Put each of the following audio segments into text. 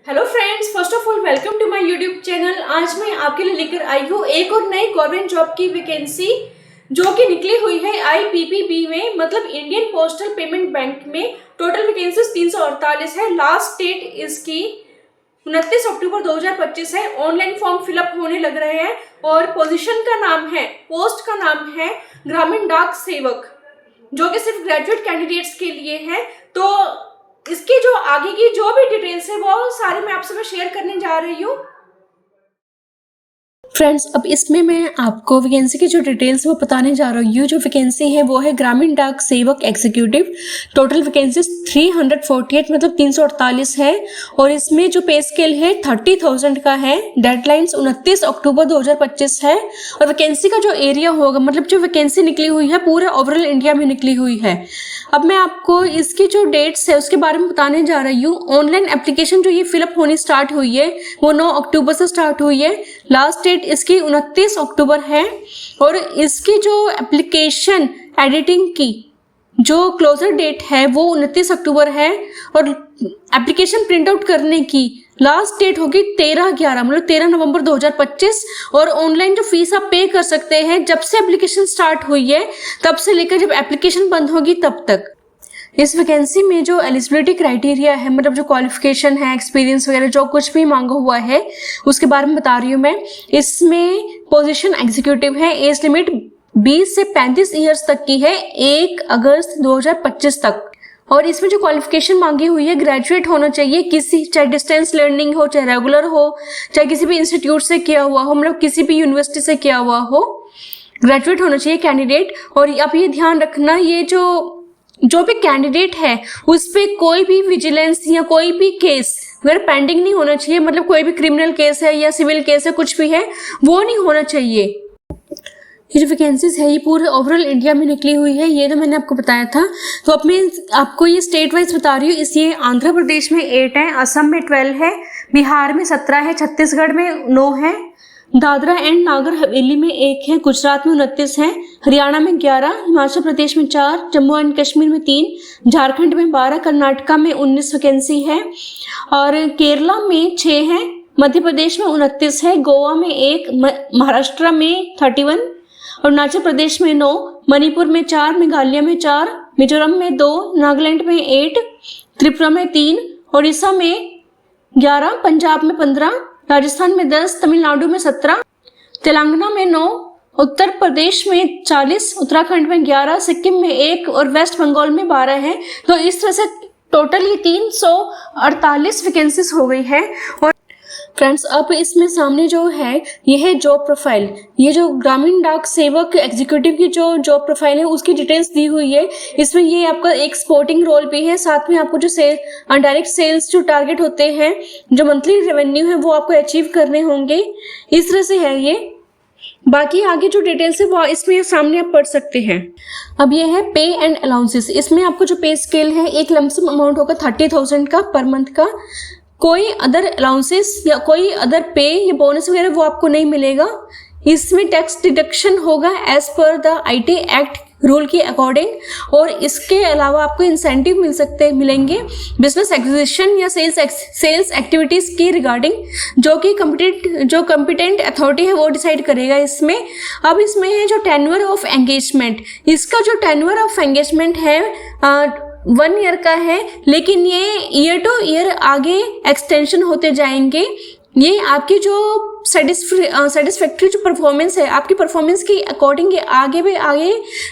Hello friends, first of all welcome to my YouTube channel. आज मैं आपके लिए लेकर आई हूँ एक और नई गवर्नमेंट जॉब की वैकेंसी जो कि निकली हुई है IPPB में, मतलब इंडियन पोस्टल पेमेंट बैंक में। टोटल वैकेंसीज 348 है। लास्ट डेट इसकी 29 अक्टूबर 2025 है। ऑनलाइन फॉर्म फिलअप होने लग रहे हैं और पोजीशन का नाम है, पोस्ट का नाम है ग्रामीण डाक सेवक, जो कि सिर्फ ग्रेजुएट कैंडिडेट्स के लिए है। तो इसकी जो आगे की जो भी डिटेल्स है वो सारी मैं आपसे शेयर करने जा रही हूँ। फ्रेंड्स, अब इसमें मैं आपको वैकेंसी की जो डिटेल्स वो बताने जा रही हूँ। जो वैकेंसी है वो है ग्रामीण डाक सेवक एग्जीक्यूटिव। टोटल वैकेंसी 348 मतलब 348 है और इसमें जो पे स्केल है 30,000 का है। डेडलाइंस 29 अक्टूबर 2025 है और वैकेंसी का जो एरिया होगा, मतलब जो वैकेंसी निकली हुई है पूरे ओवरऑल इंडिया में निकली हुई है। अब मैं आपको इसकी जो डेट्स है उसके बारे में बताने जा रही हूँ। ऑनलाइन एप्लीकेशन जो ये फिलअप होनी स्टार्ट हुई है वो 9 अक्टूबर से स्टार्ट हुई है। लास्ट डेट इसकी 29 अक्टूबर है और इसकी जो एप्लीकेशन एडिटिंग की जो क्लोजर डेट है वो 29 अक्टूबर है और एप्लीकेशन प्रिंट आउट करने की लास्ट डेट होगी 13/11 मतलब 13 नवंबर 2025। और ऑनलाइन जो फीस आप पे कर सकते हैं जब से एप्लीकेशन स्टार्ट हुई है तब से लेकर जब एप्लीकेशन बंद होगी तब तक। इस वैकेंसी में जो एलिजिबिलिटी क्राइटेरिया है, मतलब जो क्वालिफिकेशन है, एक्सपीरियंस वगैरह जो कुछ भी मांगा हुआ है उसके बारे में बता रही हूँ मैं। इसमें पोजीशन एग्जीक्यूटिव है। एज लिमिट 20 से 35 ईयर्स तक की है, 1 अगस्त 2025 तक। और इसमें जो क्वालिफिकेशन मांगी हुई है ग्रेजुएट होना चाहिए, किसी चाहे डिस्टेंस लर्निंग हो, चाहे रेगुलर हो, चाहे किसी भी इंस्टीट्यूट से किया हुआ हो, मतलब किसी भी यूनिवर्सिटी से किया हुआ हो, ग्रेजुएट होना चाहिए कैंडिडेट। और अब ये ध्यान रखना, ये जो भी कैंडिडेट है उस पे कोई भी विजिलेंस या कोई भी केस अगर पेंडिंग नहीं होना चाहिए, मतलब कोई भी क्रिमिनल केस है या सिविल केस है, कुछ भी है वो नहीं होना चाहिए। ये जो वैकेंसीज है ये पूरे ओवरऑल इंडिया में निकली हुई है, ये तो मैंने आपको बताया था। तो अब मैं आपको ये स्टेट वाइज बता रही हूँ। इसलिए आंध्र प्रदेश में 8 है, असम में 12 है, बिहार में 17 है, छत्तीसगढ़ में 9 है, दादरा एंड नागर हवेली में 1 है, गुजरात में 29 है, हरियाणा में 11, हिमाचल प्रदेश में 4, जम्मू एंड कश्मीर में 3, झारखंड में 12, कर्नाटका में 19 वैकेंसी है और केरला में 6 है, मध्य प्रदेश में 29 है, गोवा में 1, महाराष्ट्र में 31, अरुणाचल प्रदेश में 9, मणिपुर में 4, मेघालय में 4, मिजोरम में 2, नागालैंड में 8, त्रिपुरा में 3, उड़ीसा में 11, पंजाब में 15, राजस्थान में 10, तमिलनाडु में 17, तेलंगाना में 9, उत्तर प्रदेश में 40, उत्तराखंड में 11, सिक्किम में 1 और वेस्ट बंगाल में 12 है। तो इस तरह से टोटल ये 348 वैकेंसीज हो गई है। और फ्रेंड्स, अब इसमें सामने जो है ये है जॉब प्रोफाइल। ये जो ग्रामीण डाक सेवक एग्जीक्यूटिव की जो जॉब प्रोफाइल है उसकी डिटेल्स दी हुई है। इसमें ये आपका एक सपोर्टिंग रोल भी है, साथ में आपको जो डायरेक्ट सेल्स जो टारगेट होते हैं, जो मंथली रेवेन्यू है वो आपको अचीव करने होंगे। इस तरह से है ये। बाकी आगे जो डिटेल्स है वो इसमें सामने आप पढ़ सकते हैं। अब ये है पे एंड अलाउंसेस। इसमें आपको जो पे स्केल है एक लमसम अमाउंट होगा 30,000 का पर मंथ का। कोई अदर अलाउंसेस या कोई अदर पे या बोनस वगैरह वो आपको नहीं मिलेगा। इसमें टैक्स डिडक्शन होगा as per the IT act rule के अकॉर्डिंग। और इसके अलावा आपको इंसेंटिव मिलेंगे बिजनेस एक्विजिशन या सेल्स एक्टिविटीज की रिगार्डिंग, जो कि कॉम्पिटेंट अथॉरिटी है वो डिसाइड करेगा इसमें। अब इसमें है जो टेन्योर ऑफ एंगेजमेंट। इसका जो टेन्योर ऑफ एंगेजमेंट है 1 ईयर का है, लेकिन ये ईयर टू ईयर आगे एक्सटेंशन होते जाएंगे। ये आपकी जो सेटिस्फैक्ट्री जो परफॉर्मेंस है, आपकी परफॉर्मेंस के अकॉर्डिंग ये आगे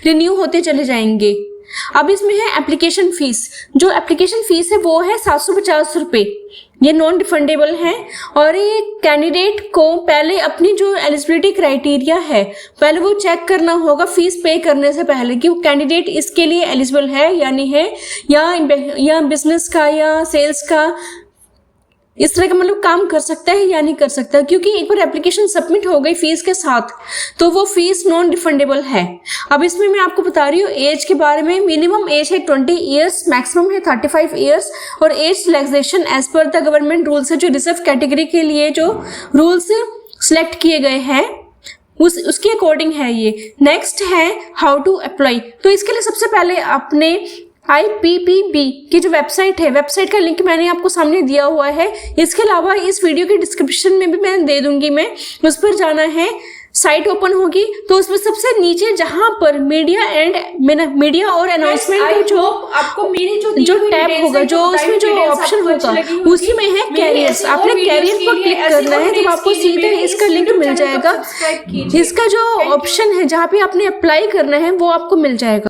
रिन्यू होते चले जाएंगे। अब इसमें है एप्लीकेशन फीस। जो एप्लीकेशन फीस है वो है 750 रुपये। ये नॉन रिफंडेबल है और ये कैंडिडेट को पहले अपनी जो एलिजिबिलिटी क्राइटेरिया है पहले वो चेक करना होगा फीस पे करने से पहले कि वो कैंडिडेट इसके लिए एलिजिबल है या नहीं है, या बिजनेस का या सेल्स का इस तरह का मतलब काम कर सकता है या नहीं कर सकता। क्योंकि एक बार एप्लीकेशन सबमिट हो गई फीस के साथ तो वो फीस नॉन रिफंडेबल है। अब इसमें मैं आपको बता रही हूँ एज के बारे में। मिनिमम एज है 20 ईयर्स, मैक्सिमम है 35 ईयर्स। और age relaxation as per the government rules है, जो रिजर्व कैटेगरी के लिए जो रूल्स सिलेक्ट किए गए हैं उसके अकॉर्डिंग है ये। नेक्स्ट है हाउ टू अप्लाई। तो इसके लिए सबसे पहले आपने IPPB की जो वेबसाइट है, वेबसाइट का लिंक मैंने आपको सामने दिया हुआ है। इसके अलावा इस वीडियो के डिस्क्रिप्शन में भी मैं दे दूंगी, मैं उस पर जाना है, साइट ओपन होगी तो उसमें सबसे नीचे जहां पर मीडिया और अनाउंसमेंट का जो आपको मेरी जो टैब होगा, जो उसमें जो ऑप्शन होगा उसी में है कैरियर्स। आपने कैरियर पर क्लिक करना है, तो आपको सीधे इसका लिंक मिल जाएगा। इसका जो ऑप्शन है जहाँ पे आपने अप्लाई करना है वो आपको मिल जाएगा।